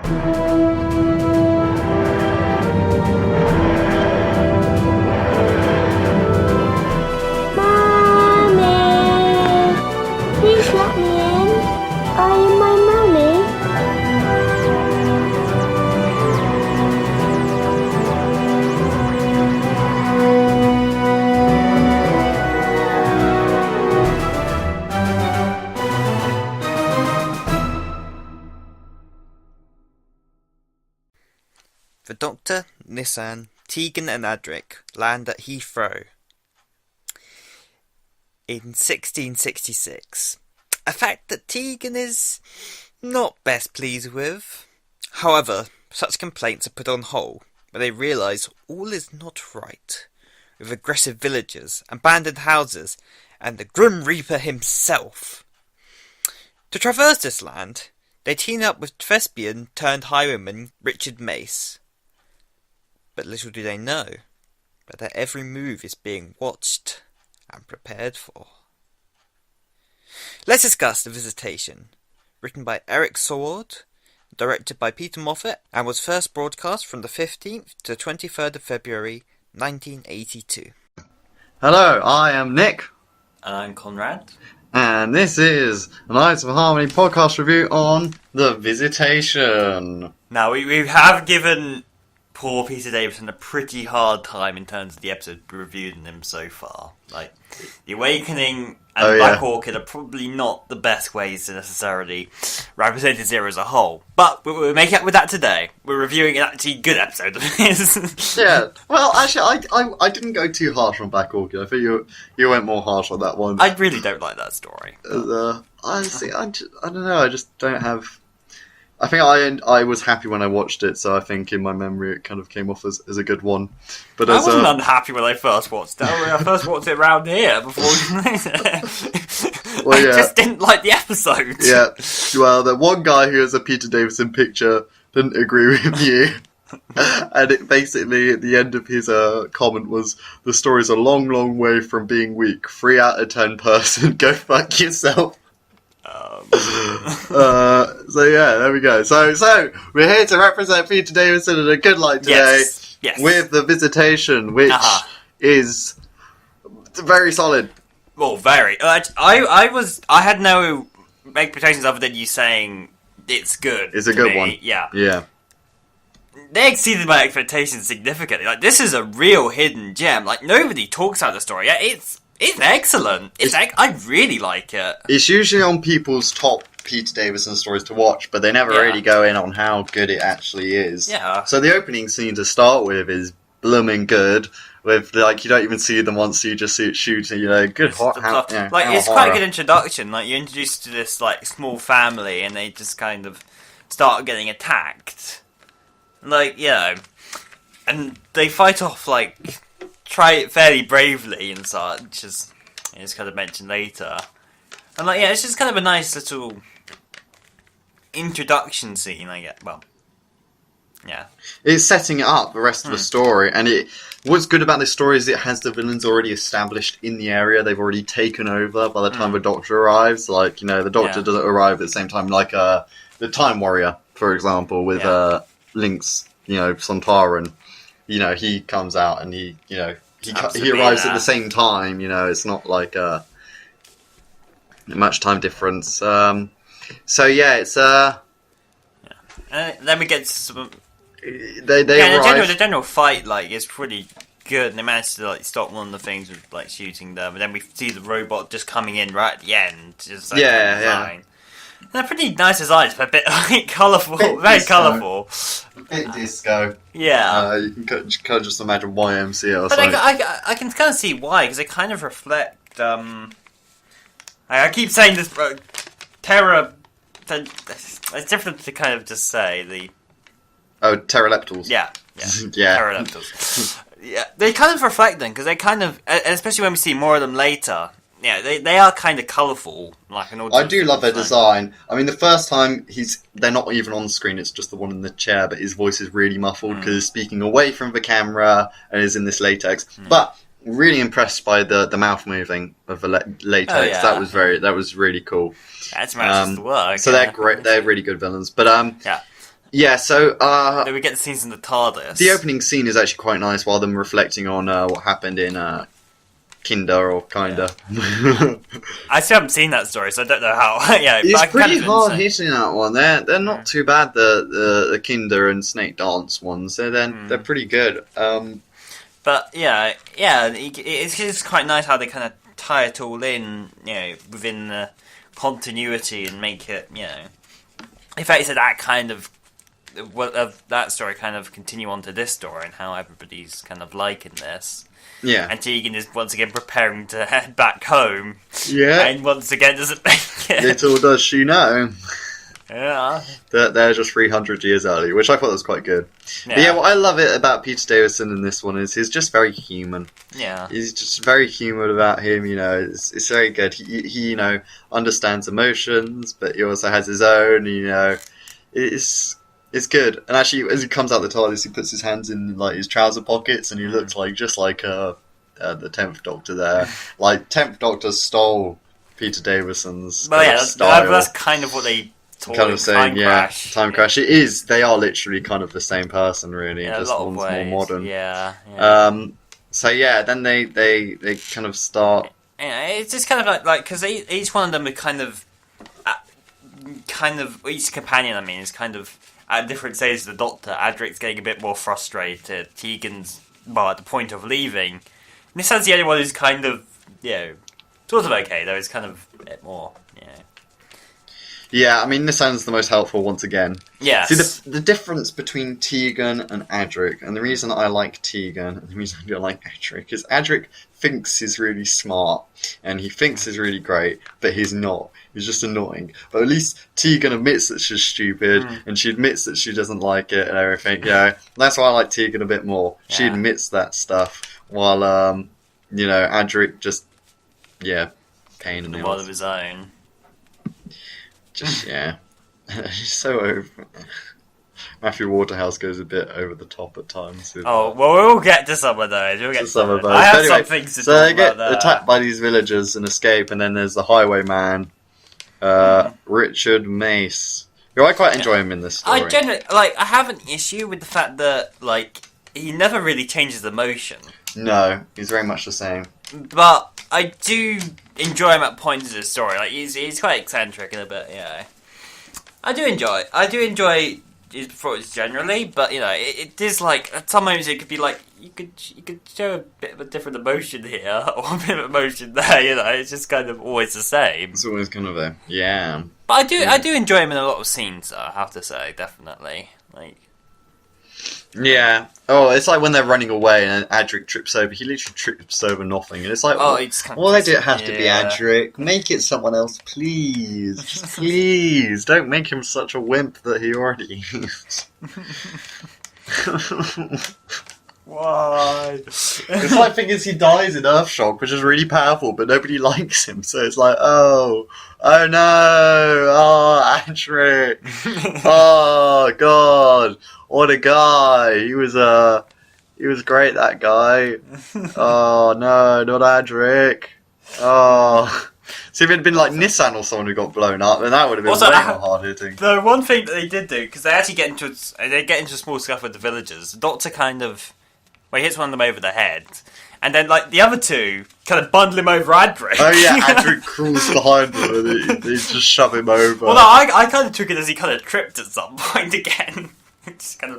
Mommy! Please let me in. I am my mommy. The Doctor, Nissan, Tegan and Adric land at Heathrow in 1666. A fact that Tegan is not best pleased with. However, such complaints are put on hold when they realise all is not right, with aggressive villagers, abandoned houses, and the Grim Reaper himself. To traverse this land, they team up with thespian turned highwayman Richard Mace. But little do they know that their every move is being watched and prepared for. Let's discuss The Visitation, written by Eric Saward, directed by Peter Moffat, and was first broadcast from the 15th to 23rd of February 1982. Hello, I am Nick. And I'm Conrad. And this is an Eyes of Harmony podcast review on The Visitation. Now, we have given poor Peter Davison a pretty hard time in terms of the episodes we reviewed in him so far. Like, The Awakening and Black Orchid are probably not the best ways to necessarily represent his era as a whole. But we're making up with that today. We're reviewing an actually good episode of his. Yeah, well, actually, I didn't go too harsh on Black Orchid. I think you went more harsh on that one. I really don't like that story. Honestly, I don't know, I just don't have... I think I was happy when I watched it, so I think in my memory it kind of came off as a good one. But I wasn't unhappy when I first watched it. I first watched it around here before we made it. Well, yeah. I just didn't like the episode. Yeah, well, the one guy who has a Peter Davison picture didn't agree with you. And it basically, at the end of his comment was, the story's a long, long way from being weak. 3 out of 10 person, go fuck yourself. So yeah, there we go. So we're here to represent Peter Davison in a good light today. Yes. With The Visitation, which is very solid. Well, very. I had no expectations other than you saying it's good. It's a good one. Yeah. They exceeded my expectations significantly. Like, this is a real hidden gem. Like, nobody talks about the story. Yeah, it's excellent. I really like it. It's usually on people's top Peter Davison stories to watch, but they never really go in on how good it actually is. Yeah. So the opening scene to start with is blooming good. With, like, you don't even see them once, you just see it shooting, good hot. It's quite a good introduction. Like, you're introduced to this, like, small family, and they just kind of start getting attacked. Like, and they fight off, like, try it fairly bravely and such, as it's kind of mentioned later. And like, it's just kind of a nice little introduction scene, I guess. Well, yeah. It's setting up the rest of the story, and what's good about this story is it has the villains already established in the area. They've already taken over by the time the Doctor arrives. Like, the Doctor doesn't arrive at the same time, like the Time Warrior, for example, with Link's, Sontaran. He comes out and he arrives at the same time. It's not like much time difference. So yeah, it's then we get some. They arrive. The general fight is pretty good, and they manage to stop one of the things with shooting them, and then we see the robot just coming in right at the end. Just design. And they're pretty nice designs, but a bit colourful, very colourful. A bit disco. Yeah. You can just imagine YMCA or but something. I can kind of see why, because they kind of reflect. I keep saying this, terror. It's different to kind of just say the. Oh, pteroleptals. Yeah. Yeah. Pteroleptals. Yeah, they kind of reflect them, because they kind of, especially when we see more of them later. Yeah, they are kind of colourful, like an I do love their design. I mean, the first time they're not even on screen; it's just the one in the chair. But his voice is really muffled because he's speaking away from the camera and is in this latex. But really impressed by the mouth moving of the latex. Oh, yeah. That was really cool. That's matches the work. So they're great. They're really good villains. But Yeah, so Then we get the scenes in the TARDIS. the opening scene is actually quite nice while them reflecting on what happened in Kinder or Kinda. Yeah. I still haven't seen that story, so I don't know how. Yeah, It's but I can pretty kind of hard understand. hitting that one. They're not too bad. The Kinder and Snake Dance ones. They're pretty good. But it's just quite nice how they kind of tie it all in, within the continuity and make it, in fact, it's that kind of that story kind of continue on to this story and how everybody's kind of liking this. Yeah. And Tegan is once again preparing to head back home. Yeah. And once again doesn't make it. Little does she know. Yeah. That they're just 300 years early, which I thought was quite good. Yeah. But yeah, what I love it about Peter Davison in this one is he's just very human. Yeah. He's just very human about him, it's very good. He understands emotions, but he also has his own, it's good. And actually, as he comes out the TARDIS, he puts his hands in like his trouser pockets, and he looks like just like the 10th Doctor there. Like 10th Doctor stole Peter Davison's style. That's kind of what they taught Kind of saying, Crash. Time Crash. It is. They are literally kind of the same person, really. Yeah, just a lot one's of ways. more modern. Yeah. So yeah, then they kind of start. Yeah, it's just kind of like because each one of them are kind of each companion. I mean, is kind of at different stages of the Doctor. Adric's getting a bit more frustrated. Tegan's at the point of leaving. And this one's the only one who's kind of sort of okay though. It's kind of a bit more Yeah, I mean, this sounds the most helpful once again. Yes. See, the difference between Tegan and Adric, and the reason I like Tegan, and the reason I don't like Adric, is Adric thinks he's really smart, and he thinks he's really great, but he's not. He's just annoying. But at least Tegan admits that she's stupid, and she admits that she doesn't like it and everything. That's why I like Tegan a bit more. Yeah. She admits that stuff, while, Adric just, pain in the world of his own. Just, she's so over. Matthew Waterhouse goes a bit over the top at times. We'll get to some of those. We'll get to some of those. I have some things to talk about. So they get attacked by these villagers and escape, and then there's the highwayman, Richard Mace, who I quite enjoy him in this story. I generally, I have an issue with the fact that, he never really changes emotion. No, he's very much the same. But I do enjoy him at points in the story. He's quite eccentric in a bit, I do enjoy his performance generally, but it is at some moments it could be you could show a bit of a different emotion here or a bit of emotion there. It's just kind of always the same. It's always kind of But I do enjoy him in a lot of scenes, though, I have to say, definitely. Yeah. Oh, it's like when they're running away and Adric trips over. He literally trips over nothing, and it's like, why did it have to be Adric? Make it someone else, please. Just please, don't make him such a wimp that he already is. Why? It's like thing is he dies in Earthshock, which is really powerful, but nobody likes him. So it's like, oh no, Adric, oh god, what a guy. He was great, that guy. Oh no, not Adric. Oh. See, if it had been like Nissan or someone who got blown up, then that would have been way more hard hitting. The one thing that they did do, because they actually get into a small scuffle with the villagers. The Doctor he hits one of them over the head, and then the other two kind of bundle him over Adric. Oh yeah, Adric crawls behind them and they just shove him over. Well, no, I kind of took it as he kind of tripped at some point again.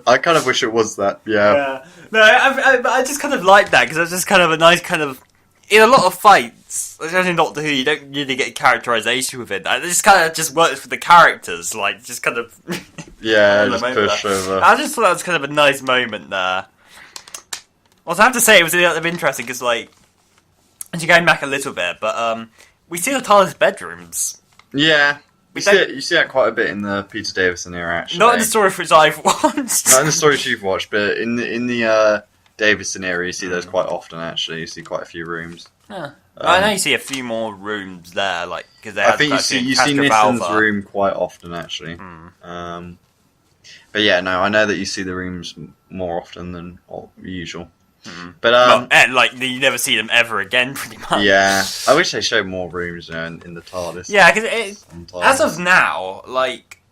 I kind of wish it was that. Yeah. No, I just kind of like that because it's just kind of a nice kind of. In a lot of fights, especially in Doctor Who, you don't really get characterization with it. It just kind of just works for the characters, just kind of. Just push over. I just thought that was kind of a nice moment there. Also, I have to say, it was interesting because, actually going back a little bit, but we see the TARDIS bedrooms. Yeah. You see that quite a bit in the Peter Davison era, actually. Not in the story which I've watched. Not in the stories you've watched, but in the Davison era, you see those quite often, actually. You see quite a few rooms. Yeah. I know you see a few more rooms there, because I think you see Nissan's room quite often, actually. But yeah, no, I know that you see the rooms more often than usual. But you never see them ever again, pretty much. Yeah, I wish they showed more rooms in the TARDIS. Yeah, because as of now,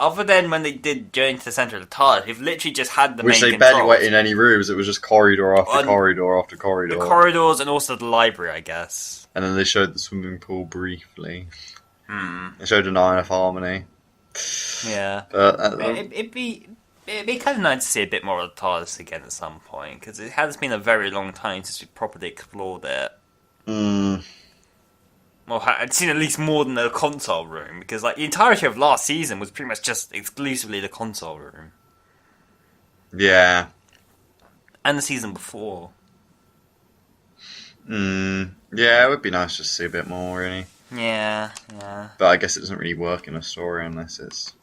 other than when they did Journey to the Centre of the TARDIS, we've literally just had the Which main they barely controls. went in any rooms. It was just corridor after corridor after corridor. The corridors and also the library, I guess. And then they showed the swimming pool briefly. They showed an Iron of Harmony. Yeah. But, It'd be kind of nice to see a bit more of the TARDIS again at some point, because it has been a very long time since we properly explored it. Well, I'd seen at least more than the console room, because like the entirety of last season was pretty much just exclusively the console room. Yeah. And the season before. Yeah, it would be nice just to see a bit more, really. Yeah. But I guess it doesn't really work in a story unless it's...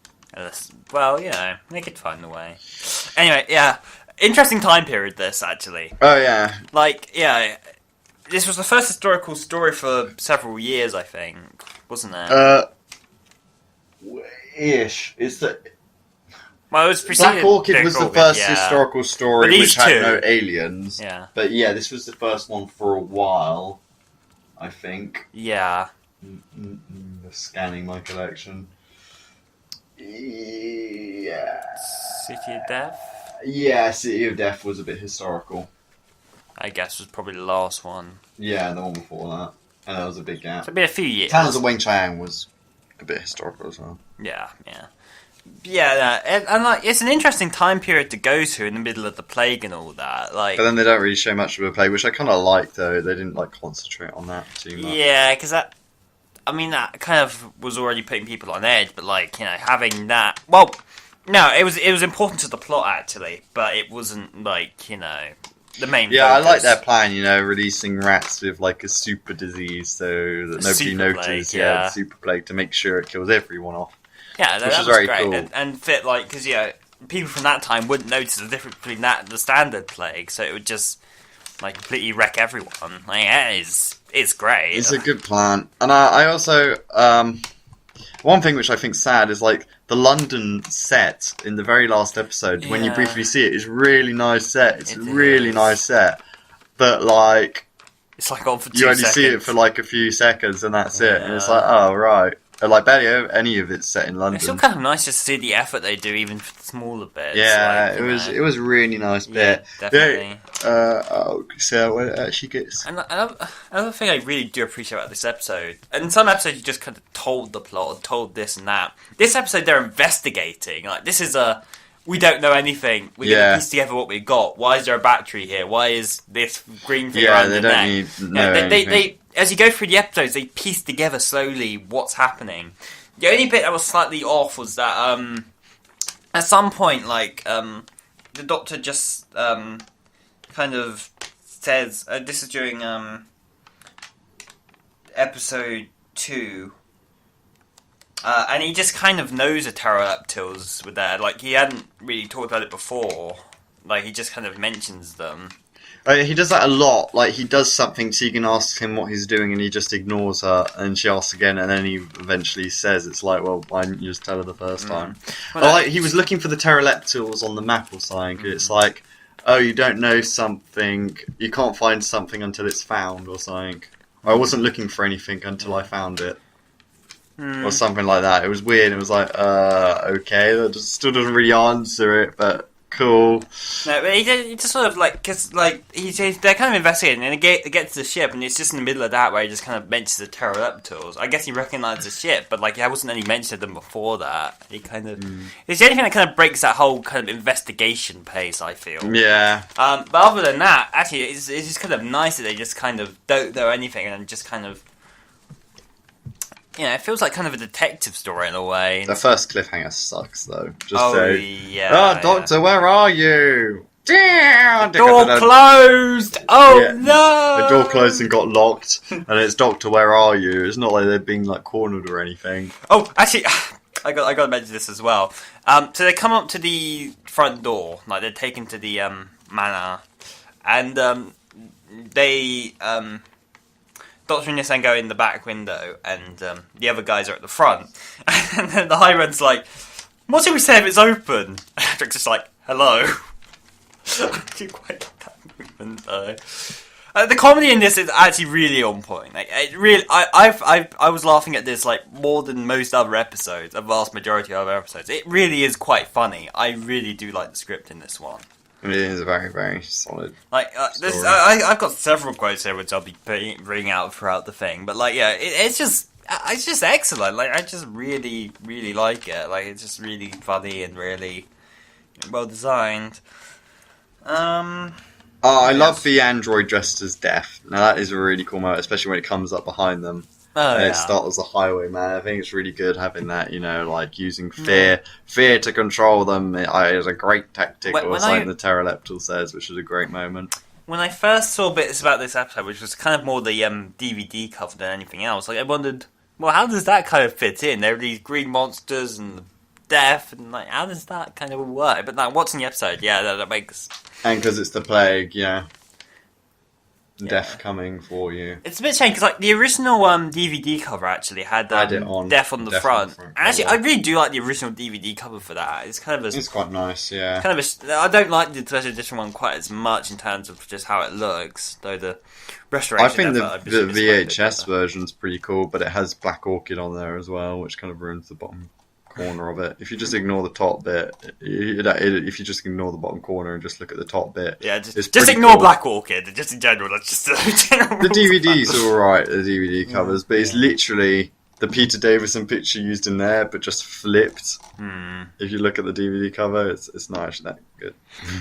Well, they could find a way. Anyway, yeah. Interesting time period, this, actually. Oh, yeah. Like, yeah... This was the first historical story for several years, I think, wasn't it? Ish. It's the... Well, it was preceded Black Orchid was the first yeah. historical story which had no aliens. Yeah. But yeah, this was the first one for a while, I think. Yeah. Scanning my collection. Yeah. City of Death? Yeah, City of Death was a bit historical. I guess was probably the last one. Yeah, the one before that. And there was a big gap. So it'd been a few years. Tales of Wing Chang was a bit historical as well. Yeah. And like, it's an interesting time period to go to in the middle of the plague and all that. Like, but then they don't really show much of a plague, which I kind of like, though. They didn't, like, concentrate on that too much. Yeah, because that kind of was already putting people on edge, but, like, having that... Well, no, it was important to the plot, actually, but it wasn't, like, the main Yeah, focus. I like their plan, releasing rats with, like, a super disease so that nobody super noticed. plague, yeah. The super plague to make sure it kills everyone off. Yeah, which that is was very great. cool. And fit, like, because, people from that time wouldn't notice the difference between that and the standard plague, so it would just, like, completely wreck everyone. Like, it's great. It's a good plan. And I also, one thing which I think's sad is, like, the London set in the very last episode, when you briefly see it, is really nice set. It's a really nice set. But, like... It's like on for 2 you only seconds. see it for, like, a few seconds, and that's it. And it's like, oh, right. Like, barely any of it's set in London. It's still kind of nice just to see the effort they do, even for the smaller bits. Yeah, like, it was a really nice bit. Yeah, definitely. So when it actually gets... And another thing I really do appreciate about this episode, and in some episodes you just kind of told the plot, or told this and that. This episode they're investigating. Like, this is we don't know anything. We're going to piece together what we've got. Why is there a battery here? Why is this green thing around the neck? Need to know anything. They as you go through the episodes, they piece together slowly what's happening. The only bit that was slightly off was that at some point, like, the Doctor just kind of says, this is during episode 2, and he just kind of knows the pterodactyls were there. Like, he hadn't really talked about it before. Like, he just kind of mentions them. He does that a lot. Like, he does something, Tegan asks him what he's doing, and he just ignores her, and she asks again, and then he eventually says, it's like, well, why didn't you just tell her the first time? Well, like, he was looking for the pteroleptils on the map or something, it's like, oh, you don't know something, you can't find something until it's found, or something. I wasn't looking for anything until I found it. Or something like that. It was weird, it was like, okay, that still doesn't really answer it, but... Cool. No, but he just sort of like, because like they're kind of investigating, and they get to the ship, and it's just in the middle of that where he just kind of mentions the pterodactyls. I guess he recognised the ship, but like there wasn't any mention of them before that. He kind of it's the only thing that kind of breaks that whole kind of investigation pace, I feel. Yeah. But other than that, actually, it's just kind of nice that they just kind of don't know anything and just kind of. It feels like kind of a detective story in a way. The first cliffhanger sucks, though. Doctor, where are you? Damn! Door closed! No! The door closed and got locked, and it's Doctor, where are you? It's not like they're being, like, cornered or anything. Oh, actually, I got to mention this as well. So they come up to the front door, like they're taken to the manor, and they... Doctor and Nissan go in the back window, and the other guys are at the front. And then the High Run's like, what do we say if it's open? And Patrick's just like, hello. I do quite like that movement, though. The comedy in this is actually really on point. Like, it really, I was laughing at this like more than most other episodes, a vast majority of other episodes. It really is quite funny. I really do like the script in this one. It is a very, very solid. Like, story. I've got several quotes here which I'll be bringing out throughout the thing. But like, yeah, it's just excellent. Like, I just really, really like it. Like, it's just really funny and really well designed. I love the android dressed as Death. Now that is a really cool moment, especially when it comes up behind them. And it starts as a highwayman. I think it's really good having that, like using fear to control them is a great tactic, or something the Pteroleptal says, which is a great moment. When I first saw bits about this episode, which was kind of more the DVD cover than anything else, like I wondered, well, how does that kind of fit in? There are these green monsters and death, and like, how does that kind of work? But like, watching the episode, that makes... And because it's the plague, death coming for you. It's a bit strange because like the original DVD cover actually had death on the front. And actually, I really do like the original DVD cover for that. It's kind of it's quite nice, yeah. I don't like the special edition one quite as much in terms of just how it looks, though the restoration. I think the VHS version's pretty cool, but it has Black Orchid on there as well, which kind of ruins the bottom corner of it. If you just ignore the top bit, if you just ignore the bottom corner and just look at the top bit, just ignore cool. Black Orchid. Just in general, that's just general. The DVD's all right, the DVD covers, but it's literally the Peter Davison picture used in there, but just flipped. If you look at the DVD cover, it's not actually that good.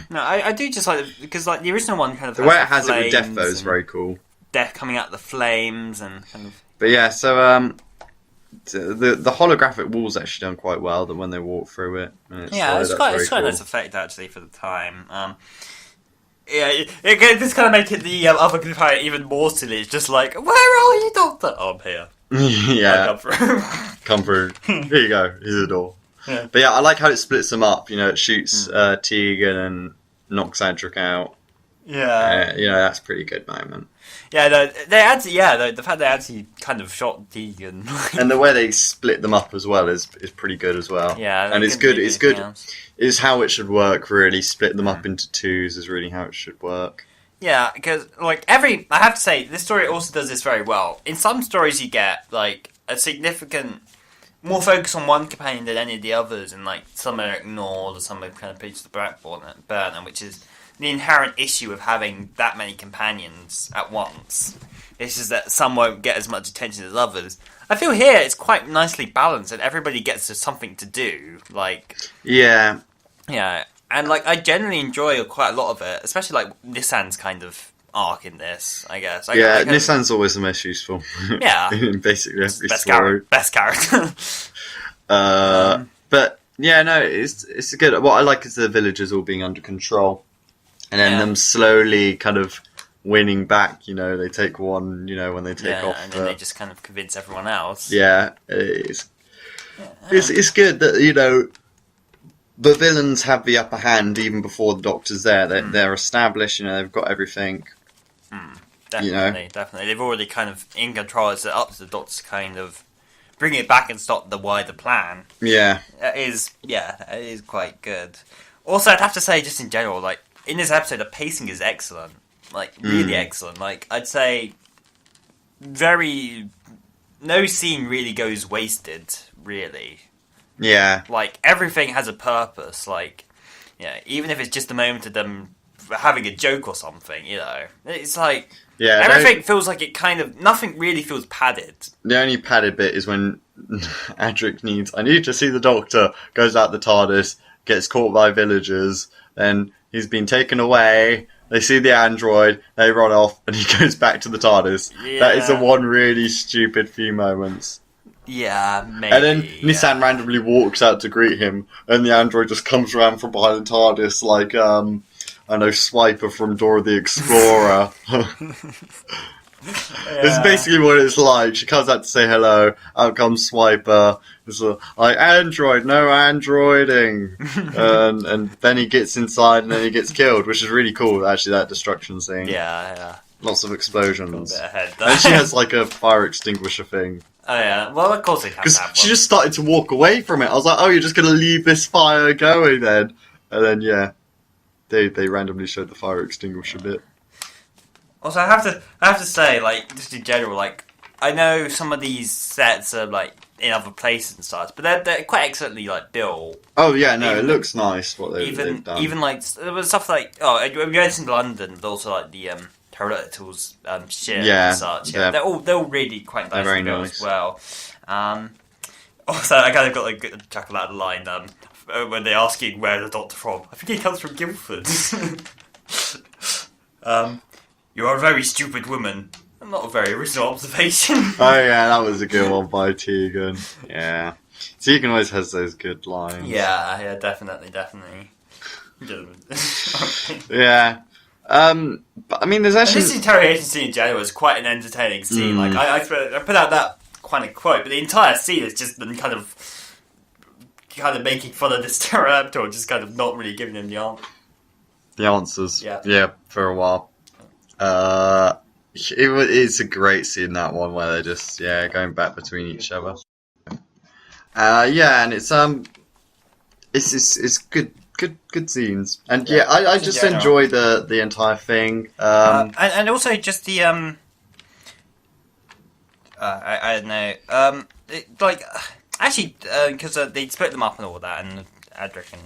No, I do just like it because like the original one kind of the way it has it with Death though is very cool. Death coming out the flames and kind of. But yeah, so the holographic wall's actually done quite well. That when they walk through it, it's quite a nice effect actually for the time. This kind of make it the other cliffhanger even more silly. It's just like, where are you, Doctor? Oh, I'm here. Yeah, come through. Come through. Here you go. Here's the door. Yeah. But yeah, I like how it splits them up. It shoots Tegan and knocks Adric out. Yeah, that's a pretty good moment. Yeah, the fact they actually kind of shot Tegan, and the way they split them up as well is pretty good as well. Yeah, and it's good. It's good. Is how it should work. Really, split them up into twos is really how it should work. Yeah, because like I have to say, this story also does this very well. In some stories, you get like a significant more focus on one companion than any of the others, and like some are ignored or some are kind of pitched to the back burner, which is the inherent issue of having that many companions at once. It's just that some won't get as much attention as others. I feel here it's quite nicely balanced and everybody gets something to do. Like yeah, and like I generally enjoy quite a lot of it, especially like Nissan's kind of arc in this. I guess. Nissan's always the most useful. Yeah, in basically every story. Best character. But yeah, no, it's good. What I like is the villagers all being under control. And then them slowly kind of winning back, they take one, when they take off. And then they just kind of convince everyone else. Yeah, it's good that, the villains have the upper hand even before the Doctor's there. They're established, they've got everything. Definitely. They've already kind of in control. It's up to the Doctor to kind of bring it back and stop the wider plan. Yeah. It is quite good. Also, I'd have to say, just in general, like, in this episode, the pacing is excellent. Like, really excellent. Like, I'd say no scene really goes wasted, really. Yeah. Like, everything has a purpose. Like, even if it's just a moment of them having a joke or something, It's like, everything feels like it kind of, nothing really feels padded. The only padded bit is when Adric I need to see the Doctor, goes out the TARDIS, gets caught by villagers, then he's been taken away, they see the android, they run off, and he goes back to the TARDIS. Yeah. That is the one really stupid few moments. Yeah, maybe. And then Nissan randomly walks out to greet him, and the android just comes around from behind the TARDIS like, Swiper from Dora the Explorer. It's basically what it's like. She comes out to say hello, out comes Swiper. It's like, android, no androiding. and then he gets inside and then he gets killed, which is really cool, actually, that destruction scene. Yeah. Lots of explosions. A bit ahead, and she has like a fire extinguisher thing. Oh yeah, well of course they have to have one. She just started to walk away from it. I was like, oh, you're just going to leave this fire going then? And then, they randomly showed the fire extinguisher bit. Also, I have to say, like, just in general, like, I know some of these sets are like in other places and such, but they're quite excellently like built. Oh yeah, no, Even it looks nice what they've done. Even like there was stuff like we went in London, but also like the pterodactyls ship and such. Yeah, they're all really quite nice very built nice. as well. Also, I kind of got a good chuckle out of the line when they're asking where the Doctor from. I think he comes from Guildford. You are a very stupid woman. Not a very original observation. Oh yeah, that was a good one by Tegan. Yeah, Tegan always has those good lines. Yeah, definitely. Yeah, but I mean, there's actually this interrogation scene in general is quite an entertaining scene. Like I put out that kind of quote, but the entire scene has just been kind of making fun of this pterodactyl, just kind of not really giving him the answers. Yeah, for a while. It's a great scene, that one, where they're just going back between each other. And it's good scedes, and I just enjoy the entire thing. And also just the I don't know because they split them up and all that, and Adric and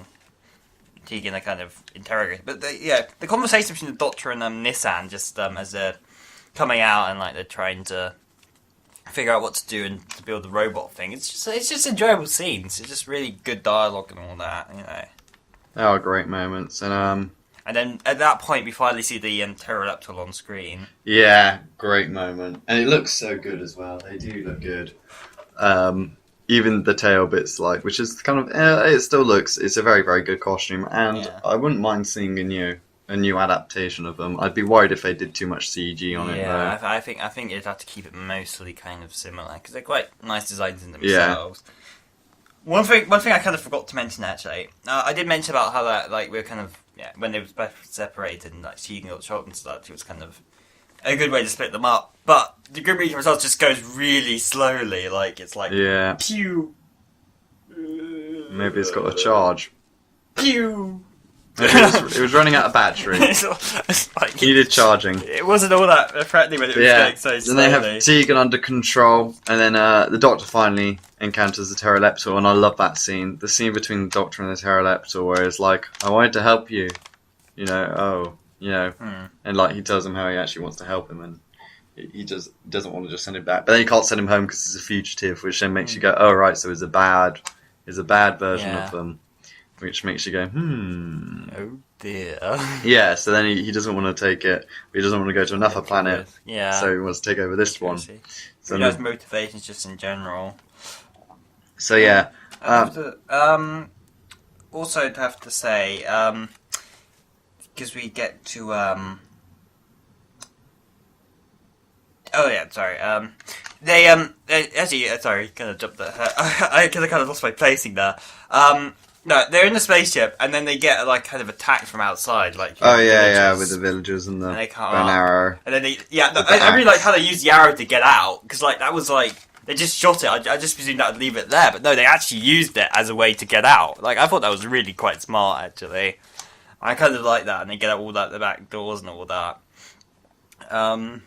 Tegan are kind of interrogated, but the conversation between the Doctor and Nissan just as they're coming out and like they're trying to figure out what to do and to build the robot thing. It's just enjoyable scenes. It's just really good dialogue and all that, you know. They are great moments, and then at that point we finally see the pterodactyl on screen. Yeah, great moment, and it looks so good as well. They do look good. Even the tail bits, which is kind of it still looks. It's a very very good costume, and I wouldn't mind seeing a new adaptation of them. I'd be worried if they did too much CG on it. Yeah, I think you'd have to keep it mostly kind of similar because they're quite nice designs in themselves. Yeah. One thing I kind of forgot to mention actually. I did mention about how that we're kind of when they were separated and Tegan got shot and stuff. It was kind of a good way to split them up. But the Grim Reaper results just goes really slowly. It's like pew. Maybe it's got a charge. Pew. It was running out of battery. It's needed charging. It wasn't all that threatening when it was going so slowly. Then they have Tegan under control, and then the Doctor finally encounters the pterodactyl, and I love that scene. The scene between the Doctor and the pterodactyl, where it's like, I wanted to help you, and he tells him how he actually wants to help him, and he doesn't want to just send him back, but then he can't send him home because he's a fugitive, which then makes you go, oh right, so he's a bad version of them. Which makes you go, oh dear. Yeah, so then he doesn't want to take it. He doesn't want to go to another planet. Yeah. So he wants to take over this one. So he has motivations just in general. So yeah. Also, I'd have to say, because we get to oh yeah, sorry. They actually sorry, kind of jumped there. I kind of lost my placing there. No, they're in the spaceship, and then they get kind of attacked from outside, with the villagers and the arrow. And then I really like how they used the arrow to get out, because that was they just shot it. I just presumed that would leave it there, but no, they actually used it as a way to get out. I thought that was really quite smart, actually. I kind of like that, and they get out all that the back doors and all that. Then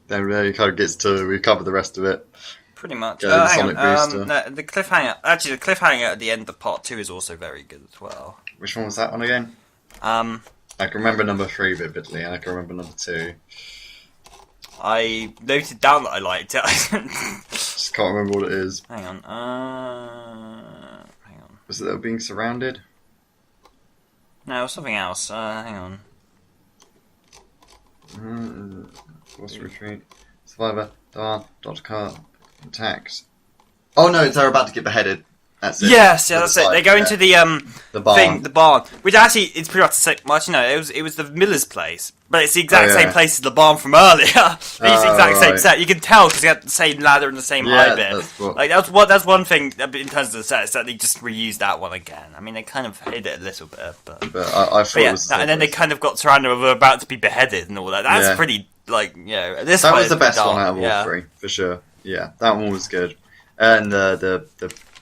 he kind of gets to recover the rest of it. Pretty much. Hang on. No, the cliffhanger. Actually, the cliffhanger at the end of part 2 is also very good as well. Which one was that one again? I can remember number 3 vividly, and I can remember number 2. I noted down that I liked it. Just can't remember what it is. Hang on. Was it they were being surrounded? No, it was something else. Hang on. Forced retreat. Survivor. Dr. Carr. Attacks. Oh no, they're about to get beheaded. That's it. Yes, that's it. They go into the barn. The barn, which actually it's pretty much the same. Well, it was the miller's place, but it's the exact same place as the barn from earlier. It's the exact same set. You can tell because they had the same ladder and the same high bit. That's one thing in terms of the set is that they just reused that one again. I mean, they kind of hid it a little bit, but I thought it was and then they kind of got surrounded with about to be beheaded and all that. That's pretty this. That was the best one out of all 3 for sure. Yeah, that one was good. And the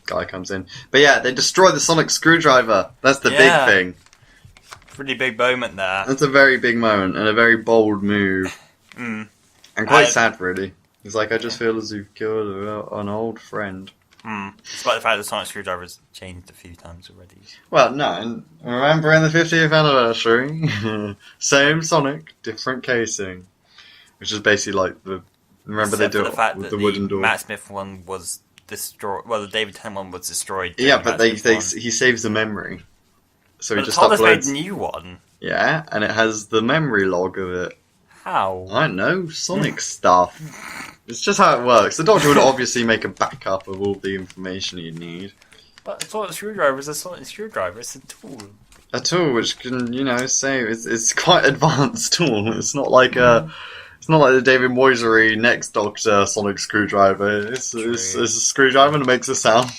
guy comes in. But yeah, they destroy the sonic screwdriver. That's the big thing. pretty big moment there. That's a very big moment and a very bold move. Mm. And quite sad, really. It's like, I just feel as you've killed an old friend. Despite the fact that Sonic Screwdriver's changed a few times already. Well, no, and remember in the 50th anniversary, same Sonic, different casing. Which is basically like the... Remember Except they do for it the fact with that the wooden door. Matt Smith one was destroyed. Well, the David Tennant one was destroyed. Yeah, during but the Matt Smith he saves the memory. So one. he But just Thomas made uploads... a new one. Yeah, and it has the memory log of it. How? I don't know, Sonic stuff. It's just how it works. The Doctor would obviously make a backup of all the information you'd need. But a Sonic Screwdriver is a Sonic Screwdriver. It's a tool. A tool which can, save. It's quite advanced tool. It's not like it's not like the David Moisery Next Doctor Sonic Screwdriver. It's a screwdriver and it makes a sound.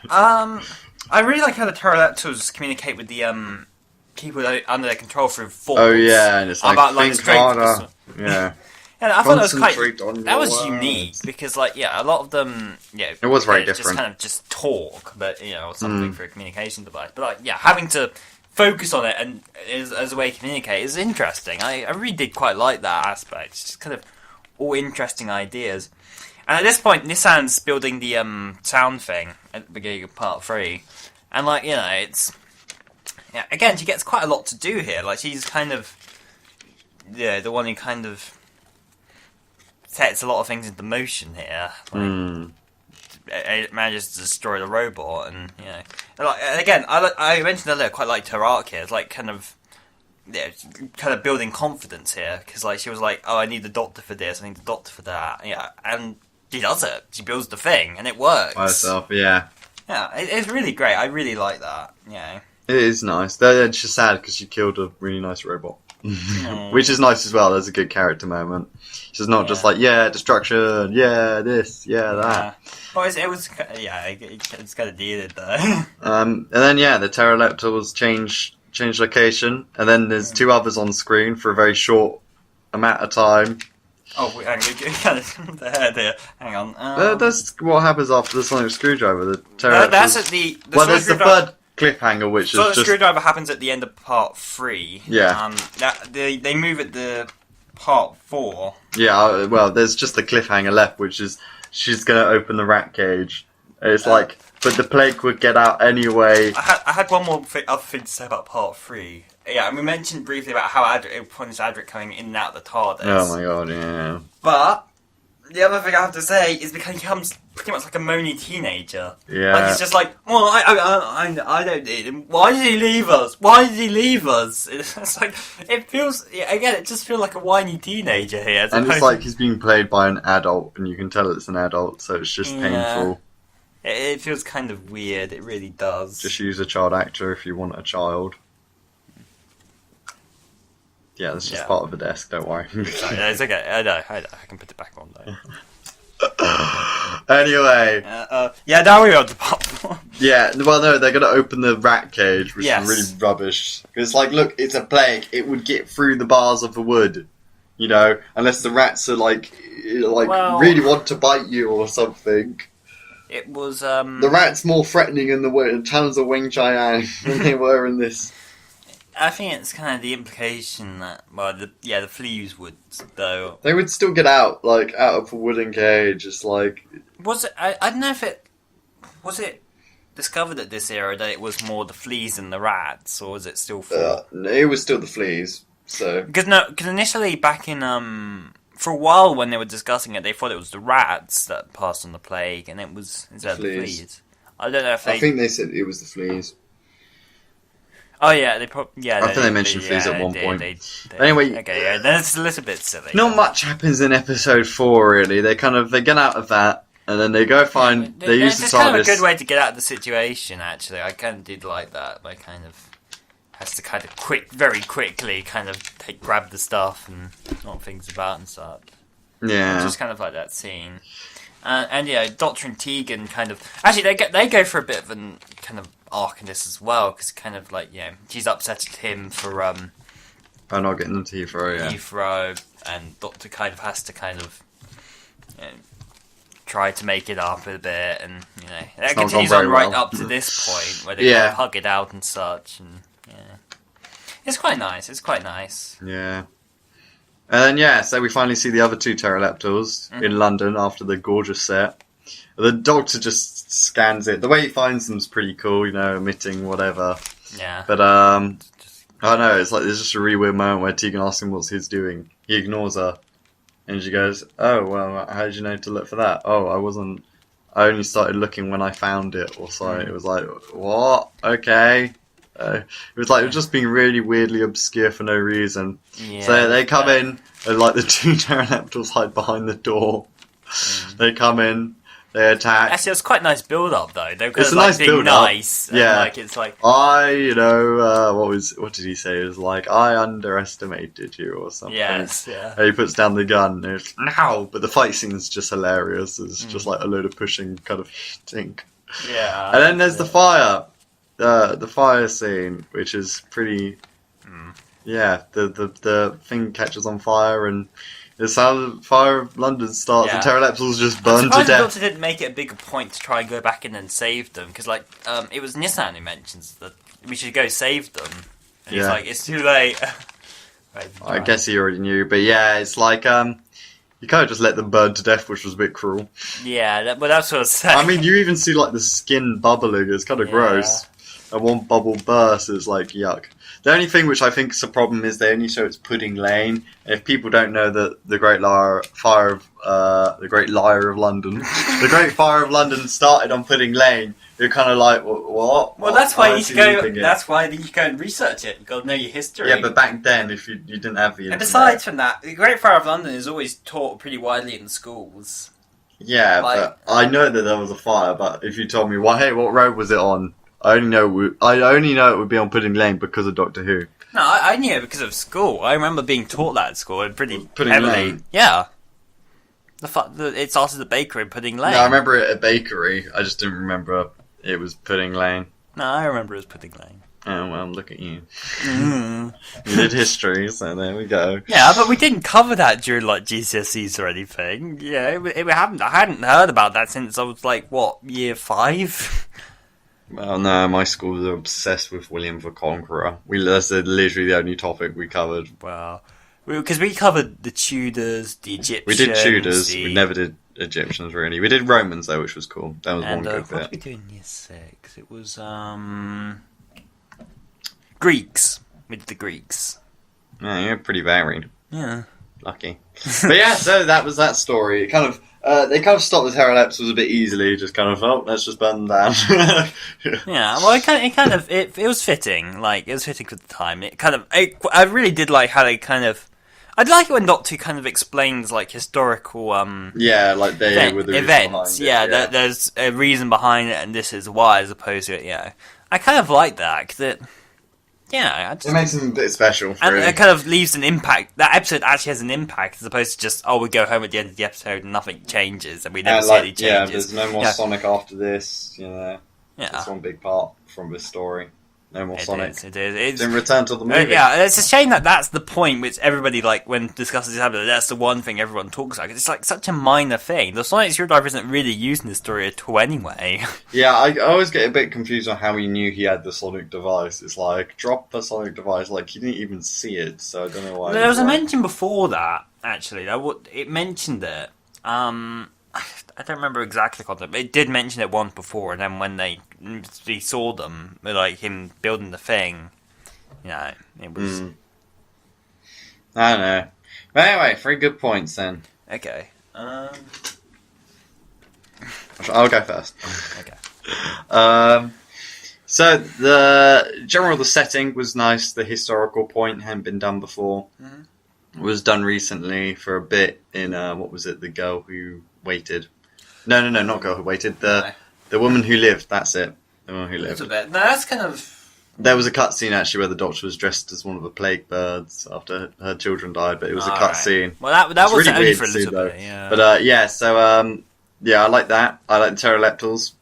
I really like how the pterodactyls communicate with the people under their control through force. Oh yeah, and it's like, think harder. Yeah. And I thought Concentrate on that was your unique words. because, like, yeah, a lot of them, it was very just different. kind of just talk, but or something for a communication device. But like, yeah, having to focus on it and as a way to communicate is interesting. I really did quite like that aspect. It's just kind of all interesting ideas. And at this point, Nissan's building the sound thing at the beginning of part 3, and like it's again she gets quite a lot to do here. Like she's kind of the one who kind of sets a lot of things into motion here. Like, it manages to destroy the robot, and like, and again, I mentioned earlier, I quite liked her arc here. It's like kind of building confidence here because like she was like, oh, I need the Doctor for this, I need the Doctor for that, and she does it. She builds the thing, and it works. By herself, yeah. Yeah, it's really great. I really like that. Yeah, it is nice. Though it's just sad because she killed a really nice robot. Which is nice as well. There's a good character moment. She's not just like, destruction, this, that. Well, it was it's kind of needed though. And then the Pteroleptor was changed location, and then there's two others on screen for a very short amount of time. Oh, hang on, the head here. Hang on. That's what happens after the Sonic Screwdriver. The Pteroleptor. That's at the there's the third cliffhanger, which so is the screwdriver happens at the end of part 3. Yeah. They move at the part 4. Yeah. Well, there's just the cliffhanger left, which is she's gonna open the rat cage. It's like, but the plague would get out anyway. I had one more other thing to say about part 3. Yeah, and we mentioned briefly about how it punished Adric coming in and out of the TARDIS. Oh my god, yeah. But the other thing I have to say is because he becomes pretty much like a moany teenager. Yeah. Like he's just like, well, I don't need him. Why did he leave us? Why did he leave us? It's like, it feels, again, it just feels like a whiny teenager here. And it's like he's being played by an adult, and you can tell it's an adult, so it's just painful. It feels kind of weird, it really does. Just use a child actor if you want a child. Yeah, that's just part of the desk, don't worry. It's okay, I know, I can put it back on though. Anyway. Now we're on to part 4. Yeah, well no, they're going to open the rat cage, which Yes. is really rubbish. It's like, look, it's a plague, it would get through the bars of the wood. Unless the rats are really want to bite you or something. It was, The rat's more threatening in the tons of Wing Chai than they were in this. I think it's kind of the implication that, the fleas would, though. They would still get out of a wooden cage. It's like... Was it, I don't know if was it discovered at this era that it was more the fleas and the rats, or was it still for... it was still the fleas, so... Because initially back in, for a while when they were discussing it, they thought it was the rats that passed on the plague, and it was instead of the fleas. I don't know if I think they said it was the fleas. Oh yeah, I think they mentioned fleas at one point. Anyway, okay, then it's a little bit silly. Not much happens in episode 4, really. They get out of that, and then they go find... They use the TARDIS... It's kind of a good way to get out of the situation, actually. I kind of did like that. They kind of... has to kind of very quickly kind of grab the stuff and knock things about and such. Yeah. Just kind of like that scene. And Doctor and Tegan kind of... Actually, they go for a bit of a kind of arc in this as well, because kind of like, she's upset at him for... by not getting them to Heathrow, Heathrow, and Doctor kind of has to try to make it up a bit, and, that continues on right up to this point, where they kind of hug it out and such, and, It's quite nice. It's quite nice. Yeah. And yeah, so we finally see the other two pterodactyls in London after the gorgeous set. The Doctor just scans it. The way he finds them's pretty cool, emitting whatever. Yeah. But I don't know, it's like there's just a really weird moment where Tegan asks him what he's doing. He ignores her. And she goes, "Oh, well, how did you know to look for that?" "Oh, I only started looking when I found it," or so. It was like, what? Okay. It was just being really weirdly obscure for no reason. Yeah, so they come in, and the two pterodactyls hide behind the door. They come in, they attack. Actually, it's quite a nice build-up, though. They're It's a nice build-up. Nice. Yeah. It's like... what did he say? It was like, "I underestimated you," or something. Yes, yeah. And he puts down the gun, and it's, "No!" But the fight scene is just hilarious. It's just like a load of pushing, kind of stink. Yeah. And then there's the fire. The fire scene, which is pretty... Yeah, the thing catches on fire, and it's how the Fire of London starts. Yeah. The pterodactyls just burn to The death. Doctor didn't make it a bigger point to try and go back in and save them, because it was Nissan who mentions that we should go save them, and he's like, "It's too late." I guess he already knew, but yeah, it's like you can't just let them burn to death, which was a bit cruel. Yeah, but that's what I was saying. I mean, you even see the skin bubbling. It's kind of gross. And one bubble bursts is yuck. The only thing which I think is a problem is they only show it's Pudding Lane. And if people don't know that the Great Fire of London, the Great Fire of London started on Pudding Lane, you're kind of like, what? Well, that's why you need to go. That's why you go and research it. You've got to know your history. Yeah, but back then, if you didn't have the internet. And besides from that, the Great Fire of London is always taught pretty widely in schools. Yeah, but I know that there was a fire. But if you told me, well, hey, what road was it on? I only know it would be on Pudding Lane because of Doctor Who. No, I knew it because of school. I remember being taught that at school and pretty Pudding heavily. Lane. Yeah. It started at Bakery in Pudding Lane. No, I remember it at Bakery. I just didn't remember it was Pudding Lane. No, I remember it was Pudding Lane. Oh, well, look at you. You did history, so there we go. Yeah, but we didn't cover that during GCSEs or anything. Yeah, I hadn't heard about that since I was year 5? Well, no, my school was obsessed with William the Conqueror. That's literally the only topic we covered. Well, because we covered the Tudors, the Egyptians. We did Tudors. We never did Egyptians, really. We did Romans, though, which was cool. That was one good bit. What did we do in year 6? It was Greeks. We did the Greeks. Yeah, you're pretty varied. Yeah. Lucky. But yeah, so that was that story. It kind of... they kind of stopped the pterodactyls a bit easily, just kind of, let's just burn them down. Yeah, well, it was fitting. It was fitting for the time. I really did like how they kind of... I'd like it when Doctor kind of explains, historical... yeah, they were the events. Yeah, there's a reason behind it, and this is why, as opposed to I kind of like that, because it makes them a bit special. And it kind of leaves an impact. That episode actually has an impact, as opposed to just, we go home at the end of the episode and nothing changes, and we never see any changes. Yeah, there's no more Sonic after this, Yeah. That's one big part from this story. No more Sonic. It is. It's in return to the movie. Yeah, it's a shame that's the point which everybody, when discusses this episode, that's the one thing everyone talks about. It's such a minor thing. The Sonic Screwdriver isn't really used in the story at all anyway. Yeah, I always get a bit confused on how he knew he had the Sonic device. It's drop the Sonic device. He didn't even see it, so I don't know why. There was a mention before that, actually. It mentioned it. I don't remember exactly the content, but it did mention it once before, and then when we saw them, him building the thing, it was... I don't know. But anyway, 3 good points then. Okay. I'll go first. Okay. So the setting was nice. The historical point hadn't been done before. It was done recently for a bit in, what was it, The Girl Who Waited. No, not Girl Who Waited. The Woman Who Lived. That's it. The Woman Who Lived. A bit. No, that's kind of... There was a cutscene actually where the Doctor was dressed as one of the plague birds after her children died, but it was a cutscene. Right. Well, that was really only weird for a to see, little though. bit, yeah. But I like that. I like the pterodactyls.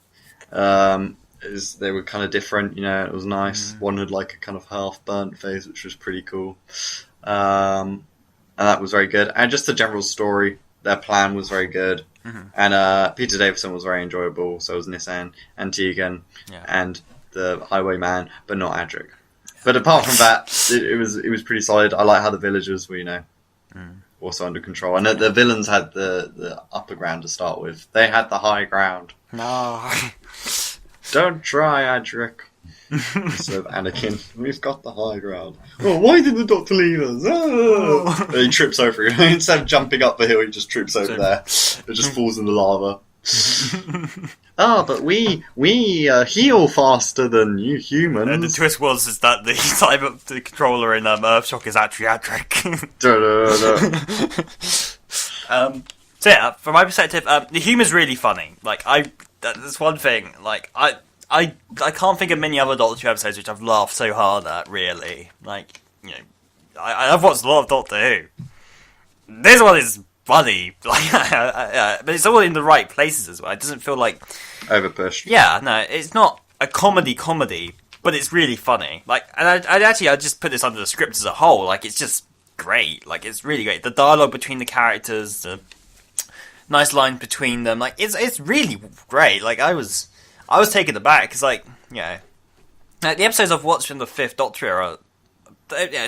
They were kind of different, it was nice. One had a kind of half burnt face, which was pretty cool. And that was very good. And just the general story, their plan was very good. And Peter Davison was very enjoyable, so was Nissan and Tegan and the Highwayman, but not Adric. But apart from that, it was pretty solid. I like how the villagers were, also under control. And the villains had the upper ground to start with. They had the high ground. No. Don't try, Adric. Said Anakin. We've got the high ground. Oh, why did the Doctor leave us? Oh. And he trips over it. Instead of jumping up the hill, he just trips over there. It just falls in the lava. But we heal faster than you humans. And the twist was that the the controller in Earthshock is actually Adric. So yeah, from my perspective, the humor's really funny. Like that's one thing. Like I can't think of many other Doctor Who episodes which I've laughed so hard at. Really, like I've watched a lot of Doctor Who. This one is funny, like, but it's all in the right places as well. It doesn't feel like overpushed. Yeah, no, it's not a comedy, but it's really funny. Like, and I'd just put this under the script as a whole. Like, it's just great. Like, it's really great. The dialogue between the characters, the nice lines between them. Like, it's really great. Like, I was taken aback because, like, like, the episodes I've watched from the Fifth Doctor era.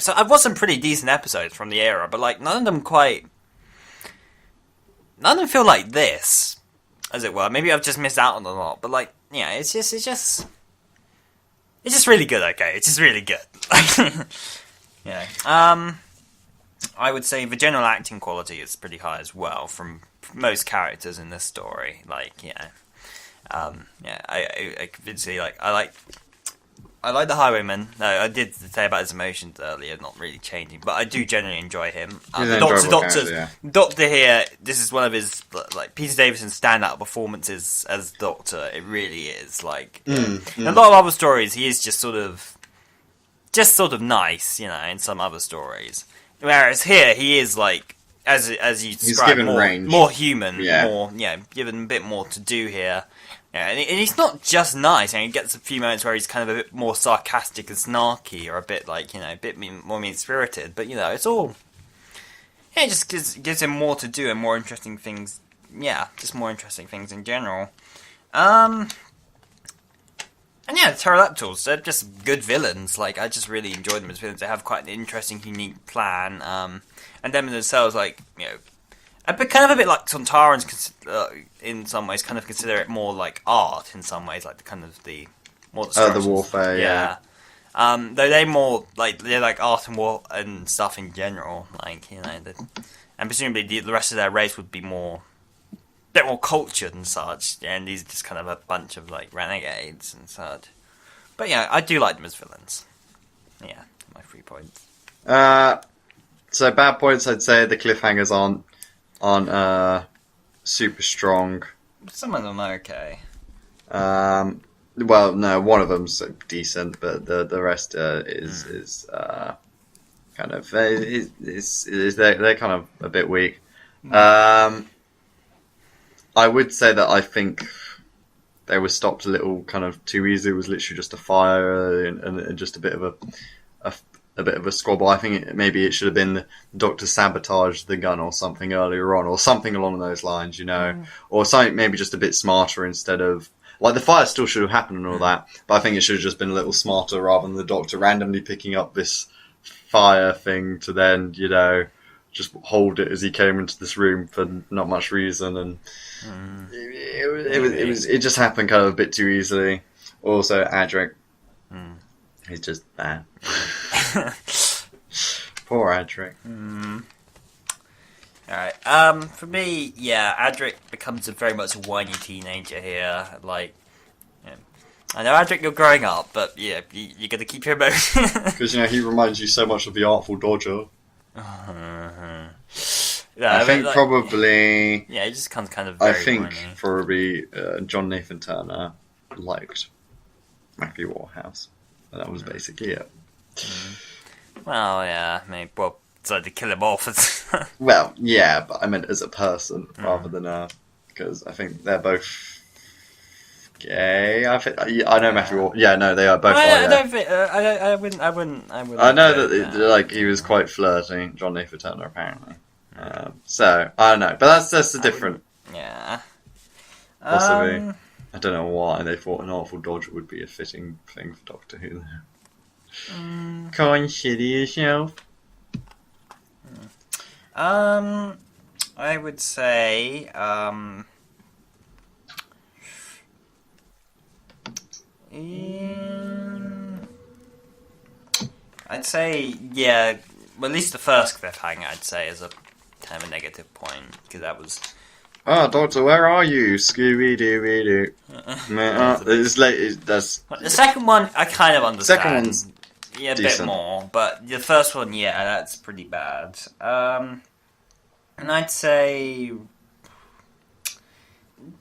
So I've watched some pretty decent episodes from the era, but like none of them feel like this, as it were. Maybe I've just missed out on a lot, but like, it's just really good. Okay, it's just really good. I would say the general acting quality is pretty high as well from most characters in this story. Like, I could see I like the Highwayman. No, I did say about his emotions earlier, not really changing, but I do generally enjoy him. Doctor here, this is one of his, like, Peter Davison's standout performances as Doctor. It really is. Like, in a lot of other stories, he is just sort of nice, in some other stories. Whereas here, he is like, as you described, more human, given a bit more to do here. Yeah, and he's not just nice. He gets a few moments where he's kind of a bit more sarcastic and snarky, or a bit like a bit more mean-spirited. But it's all, it just gives him more to do and more interesting things. Yeah, just more interesting things in general. And the Pterodactyls, they're just good villains. Like, I just really enjoy them as villains. They have quite an interesting, unique plan. And them in themselves, like, but kind of a bit like Sontarans, in some ways, kind of consider it more like art in some ways, like the warfare, yeah. Though they're like art and war and stuff in general, like and presumably the rest of their race would be a bit more cultured and such, and these are just kind of a bunch of like renegades and such. But I do like them as villains. Yeah, my 3 points. So bad points, I'd say the cliffhangers aren't super strong. Some of them are okay. Well, no, one of them's decent, but the rest is kind of they're kind of a bit weak. I would say that I think they were stopped a little kind of too easy. It was literally just a fire and just a bit of a squabble. I think maybe it should have been the Doctor sabotaged the gun or something earlier on, or something along those lines, or something maybe just a bit smarter instead of, like, the fire still should have happened and all that, but I think it should have just been a little smarter rather than the Doctor randomly picking up this fire thing to then, just hold it as he came into this room for not much reason, and it just happened kind of a bit too easily. Also, Adric. He's just bad. Poor Adric. Alright, for me, Adric becomes very much a whiny teenager here. Like, I know, Adric, you're growing up, but you're gonna keep your emotions. Because, he reminds you so much of the Artful Dodger. I think probably... he just comes kind of very whiny. Probably John Nathan Turner liked Matthew Warhouse. And that was basically it. Well, maybe. Well, decided to kill him off. Well, yeah, but I meant as a person rather than because I think they're both gay. I know Matthew. Yeah, no, they are both. I wouldn't. I know that like he was quite flirty, John Nathan Turner, apparently. So I don't know, but that's a different. Yeah. Possibly. I don't know why they thought an Artful Dodger would be a fitting thing for Doctor Who. Consider yourself. I would say, I'd say, yeah, well, at least the first cliffhanger, I'd say, is a kind of a negative point, because that was... Oh, Doctor, where are you? Scooby-Dooby-Doo. It's late. That's... The second one, I kind of understand. Second one's yeah, a decent. bit more, but the first one, yeah, that's pretty bad. And I'd say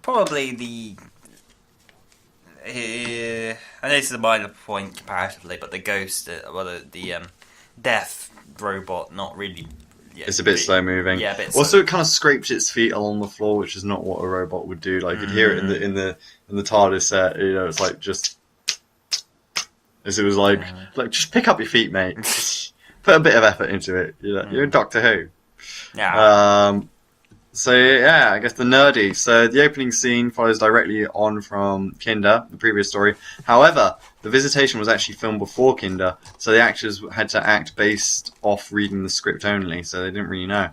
probably the I know this is a minor point comparatively, but the ghost, the death robot, not really. Yeah, it's a bit slow moving. Yeah, a bit. Also, slow. it kind of scraped its feet along the floor, which is not what a robot would do. Like you'd hear it in the TARDIS set. You know, it's like just as it was like just pick up your feet, mate. Put a bit of effort into it. You're in Doctor Who. Yeah. So yeah, I guess the nerdy. So the opening scene follows directly on from Kinder, the previous story. However, the Visitation was actually filmed before Kinder, so the actors had to act based off reading the script only, so they didn't really know.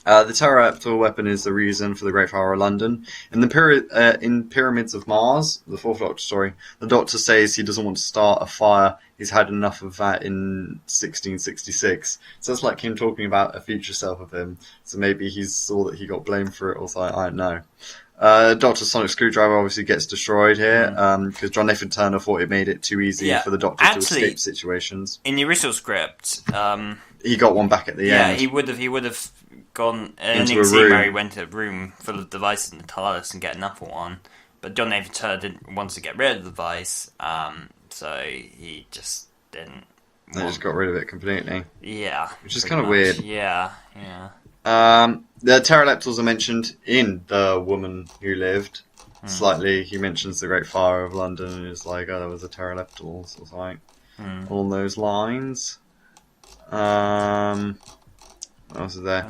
The pterodactyl weapon is the reason for the Great Fire of London. In the in Pyramids of Mars, the Fourth Doctor story, the Doctor says he doesn't want to start a fire. He's had enough of that in 1666. So it's like him talking about a future self of him. So maybe he saw that he got blamed for it or something. I don't know. Doctor's sonic screwdriver obviously gets destroyed here because John Nathan Turner thought it made it too easy for the Doctor to escape situations. In the original script, he got one back at the end. Yeah, he would have gone into a room where he went to a room full of devices in the TARDIS and get another one. But John Nathan Turner didn't want to get rid of the device, so he just didn't. They just got rid of it completely. Yeah, which is kind of weird. Yeah. The pterodactyls are mentioned in The Woman Who Lived. Slightly, he mentions the Great Fire of London and it's like, oh, there was a pterodactyls or something along those lines. What else is there?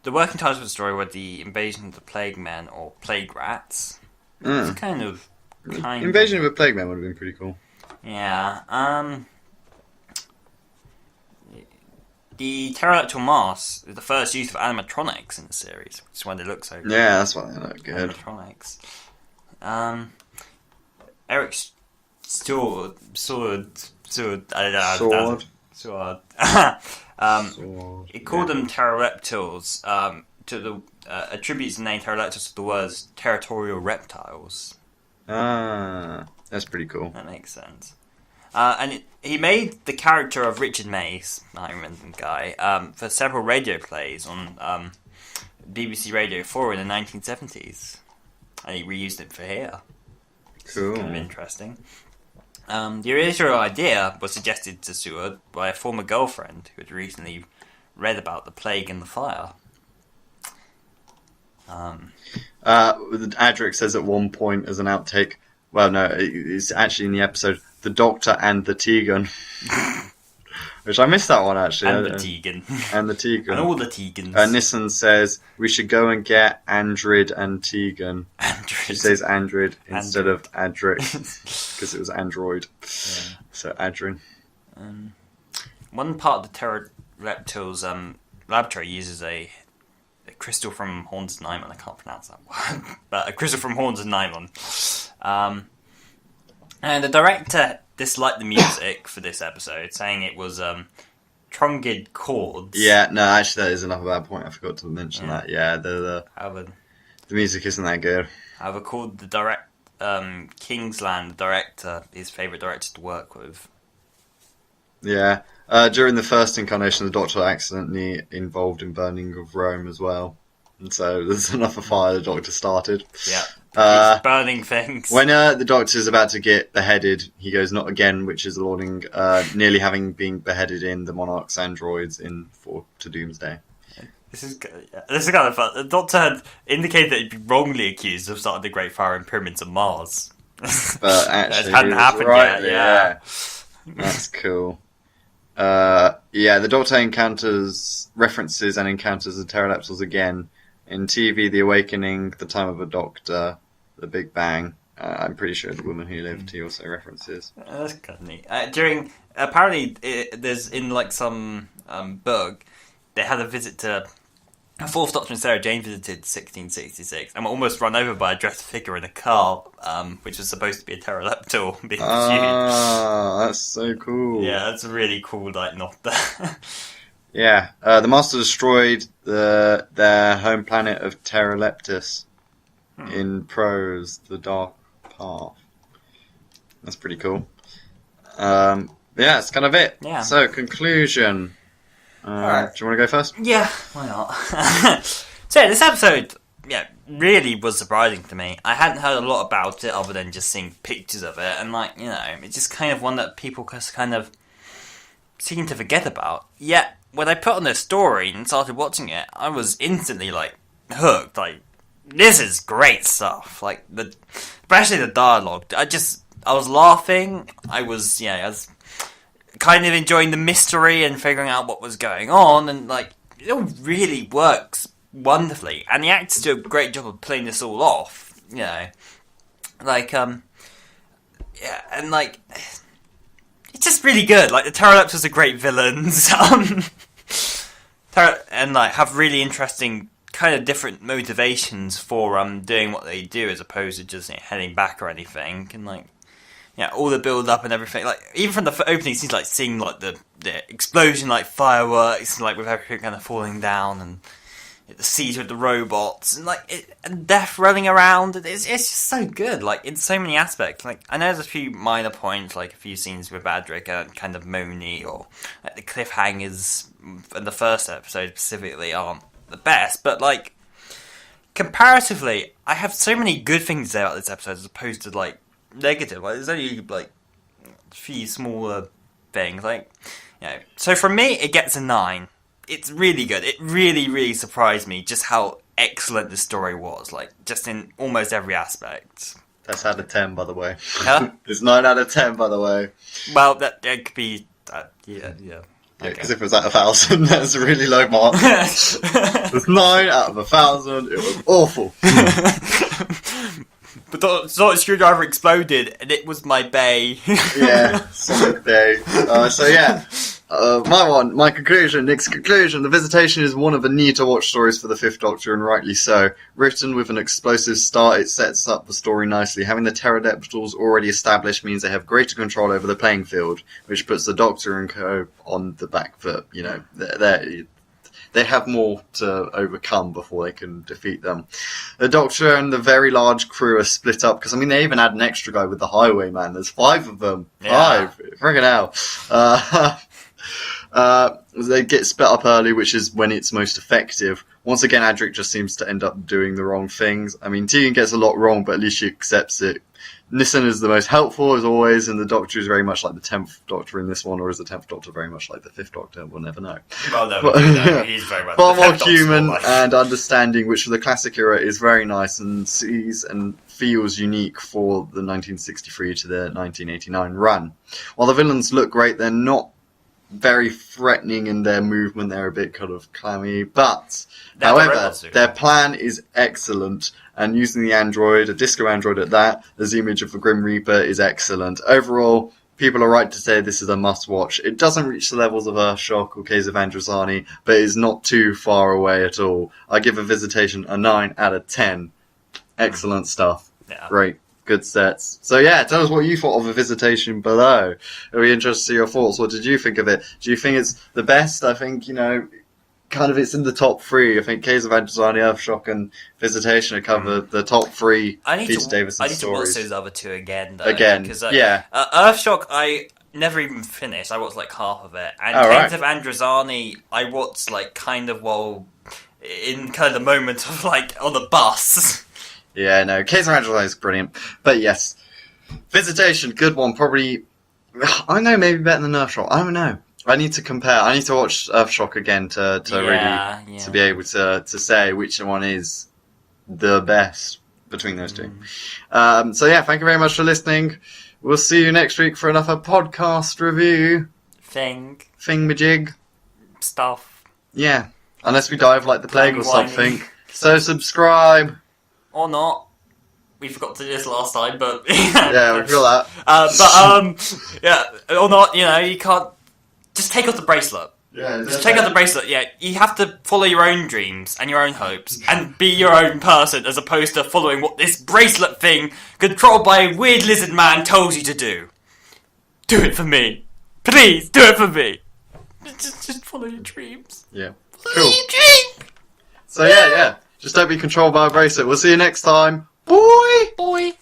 The working titles of the story were The Invasion of the Plague Men or Plague Rats. It's kind of... Invasion of a Plague Man would have been pretty cool. Yeah. The pterodactyl mask is the first use of animatronics in the series, which is why they look so good. Yeah, that's why they look good. Animatronics. Eric Sword. He called them pterodactyls. Attributes the name pterodactyls to the words territorial reptiles. That's pretty cool. That makes sense. And he made the character of Richard Mace, I remember the guy, for several radio plays on BBC Radio 4 in the 1970s. And he reused it for here. Cool. It's kind of interesting. The original idea was suggested to Seward by a former girlfriend who had recently read about the plague and the fire. Adric says at one point as an outtake, well, no, it's actually in the episode, The Doctor and the Tegan. Which I missed that one, actually. And the Tegan. And the Tegan. And all the Tegans. Nissan says, we should go and get Andrid and Tegan. Andrid. She says Andrid instead of Adric. Because it was Android. Yeah. So Adrin. One part of the pterodactyl's laboratory uses a crystal from Horns of Nymon. I can't pronounce that word. But a crystal from Horns of Nymon. And the director disliked the music for this episode, saying it was truncated chords. Yeah, no, actually that is another bad point. I forgot to mention that. Yeah, the music isn't that good. However, called the Kingsland, the director, his favourite director to work with. Yeah. During the first incarnation, the Doctor accidentally involved in burning of Rome as well. And so there's another fire the Doctor started. Yeah. He's burning things. When the Doctor is about to get beheaded, he goes, not again, which is lauding nearly having been beheaded in the Monarch's androids in to Doomsday. This is kind of fun. The Doctor had indicated that he'd be wrongly accused of starting the Great Fire in Pyramids of Mars. But actually, it hadn't happened yet. Yeah. That's cool. The Doctor references and encounters the pterodactyls again. In TV, The Awakening, The Time of a Doctor, The Big Bang. I'm pretty sure The Woman Who Lived he also references. That's kind of neat. There's in like some book, they had a visit to a fourth Doctor and Sarah Jane visited 1666 and were almost run over by a dressed figure in a car, which was supposed to be a pterodactyl being pursued. Ah, that's so cool. Yeah, that's really cool. Like not that. Yeah, the Master destroyed their home planet of Terraleptus in prose, The Dark Path. That's pretty cool. Yeah, that's kind of it. Yeah. So, conclusion. Alright. Do you want to go first? Yeah, why not? So yeah, this episode, really was surprising to me. I hadn't heard a lot about it other than just seeing pictures of it, and it's just kind of one that people just kind of seem to forget about. Yet, when I put on the story and started watching it, I was instantly, hooked. This is great stuff. Especially the dialogue. I was laughing. I was kind of enjoying the mystery and figuring out what was going on, and it all really works wonderfully. And the actors do a great job of playing this all off. It's just really good. The Pteroleptors are great villains, and have really interesting kind of different motivations for doing what they do as opposed to just heading back or anything. And all the build up and everything. Even from the opening scenes, seeing the explosion, fireworks, and with everything kind of falling down, and the siege with the robots, and and Death running around. It's just so good. In so many aspects. I know there's a few minor points, a few scenes with Adric and kind of moany, or the cliffhangers in the first episode specifically aren't the best, but comparatively, I have so many good things to say about this episode as opposed to negative. There's only a few smaller things. So for me, it gets a 9. It's really good. It really, really surprised me just how excellent the story was. Just in almost every aspect. That's out of 10, by the way. Huh? It's 9 out of 10, by the way. Well, that could be. Yeah. Because if it was at 1,000, that's a really low mark. It was 9 out of 1,000. It was awful. But the sonic screwdriver exploded, and it was my bay. Yeah, Sonic Bay. My conclusion, Nick's conclusion. The Visitation is one of the need-to-watch stories for the Fifth Doctor, and rightly so. Written with an explosive start, it sets up the story nicely. Having the pterodactyls already established means they have greater control over the playing field, which puts the Doctor and co on the back foot. They have more to overcome before they can defeat them. The Doctor and the very large crew are split up, because, they even had an extra guy with the Highwayman. There's 5 of them. Yeah. 5. Friggin' hell. They get split up early, which is when it's most effective. Once again, Adric just seems to end up doing the wrong things. Tegan gets a lot wrong, but at least she accepts it. Nissen is the most helpful, as always, and the Doctor is very much like the 10th Doctor in this one, or is the 10th Doctor very much like the 5th Doctor? We'll never know. Well, no, he's very much far more human and understanding, which for the classic era is very nice and sees and feels unique for the 1963 to the 1989 run. While the villains look great, they're not very threatening in their movement. They're a bit kind of clammy, but however, their plan is excellent, and using the android, a disco android at that, as the image of the Grim Reaper is excellent. Overall, people are right to say this is a must-watch. It doesn't reach the levels of Earthshock or Caves of Androzani, but is not too far away at all. I give a Visitation a 9 out of 10. Excellent stuff. Yeah. Great. Good sets. So tell us what you thought of A Visitation below. It'll be interested to see your thoughts. What did you think of it? Do you think it's the best? I think, kind of it's in the top 3. I think Caves of Androzani, Earthshock, and Visitation are cover the top 3 Peter Davison stories. I need to watch those other 2 again, though. Earthshock, I never even finished. I watched half of it. And Caves of Androzani, I watched kind of while in kind of the moment of on the bus. Yeah, no, Caves of Androzani is brilliant. But yes, Visitation, good one. Probably, I don't know, maybe better than Earthshock. I don't know. I need to compare. I need to watch Earthshock again to be able to say which one is the best between those two. Thank you very much for listening. We'll see you next week for another podcast review. Thingamajig. Stuff. Yeah, unless we die of the plague or something. So subscribe. Or not. we forgot to do this last time, but Yeah, we feel that. Yeah, or not. You know, you can't just take off the bracelet. Yeah, Just take out the bracelet. Yeah, you have to follow your own dreams and your own hopes and be your own person, as opposed to following what this bracelet thing, controlled by a weird lizard man, tells you to do. Do it for me, please. Do it for me. Just follow your dreams. Yeah. Follow Cool. your dreams. So yeah. Just don't be controlled by a bracelet. We'll see you next time. Boy! Boy.